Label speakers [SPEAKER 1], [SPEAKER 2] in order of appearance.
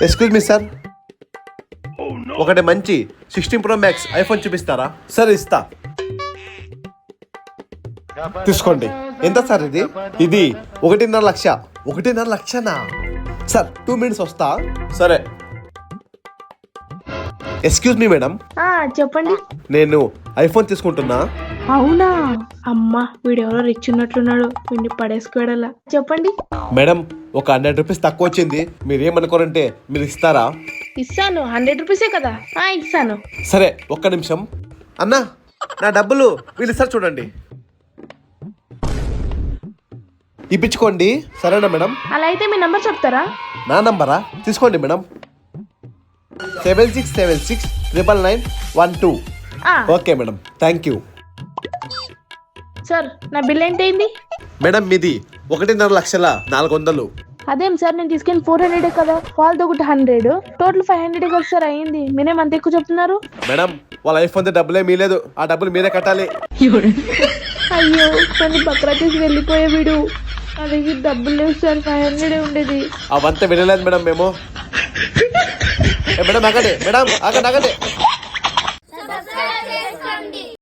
[SPEAKER 1] Excuse me sir, ఒకటి మంచి 16 Pro Max iPhone చూపిస్తారా? సార్ ఇస్తా, తీసుకోండి. ఎంత సార్ ఇది? ఇది 1.5 లక్ష. 1.5 లక్షనా సార్? 2 minutes వస్తా. సరే. ఎక్స్క్యూజ్ మీ మేడం,
[SPEAKER 2] చెప్పండి.
[SPEAKER 1] నేను ఐఫోన్ తీసుకుంటున్నా.
[SPEAKER 2] అవునా? అమ్మా వీడెవరో రిచ్ ఉన్నట్లున్నాడు, వీడిని పడేసుకోవడలా. చెప్పండి.
[SPEAKER 1] మేడం, ఒక 100 రూపీస్ తక్కువ వచ్చింది, మీరు ఏమనుకోరంటే మీరు ఇస్తారా?
[SPEAKER 2] ఇస్తాను, 100 రూపీసే కదా. ఇస్తాను.
[SPEAKER 1] సరే, ఒక్క నిమిషం. అన్నా, నా డబ్బులు వీళ్ళు ఇస్తారు చూడండి. ఇప్పించుకోండి. సరేనా మేడం?
[SPEAKER 2] అలా అయితే మీ నంబర్ చెప్తారా?
[SPEAKER 1] నా నంబరా? తీసుకోండి madam. 7676999112. Okay madam, thank you.
[SPEAKER 2] Sir, నా బిల్ ఏంటైంది?
[SPEAKER 1] మేడం, మీది 1.5 లక్షల 400.
[SPEAKER 2] అదేం సార్, నేను తీసుకెళ్ళి 400 కదా, వాళ్ళతో ఒకటి 100, టోటల్ 500 కదా సార్ అయ్యింది. మీరేం అంత ఎక్కువ చెప్తున్నారు?
[SPEAKER 1] మేడం, వాళ్ళ ఐఫోన్ డబ్బులే మీలేదు, ఆ డబ్బులు మీరే కట్టాలి.
[SPEAKER 2] అయ్యో, నన్ను బక్రా చేసి వెళ్ళిపోయే వీడు. అది డబ్బులు లేవు సార్, 500 ఉండేది.
[SPEAKER 1] అవంతా వినలేదు మేడం మేము. మేడం ఆగండి, మేడం ఆగండి.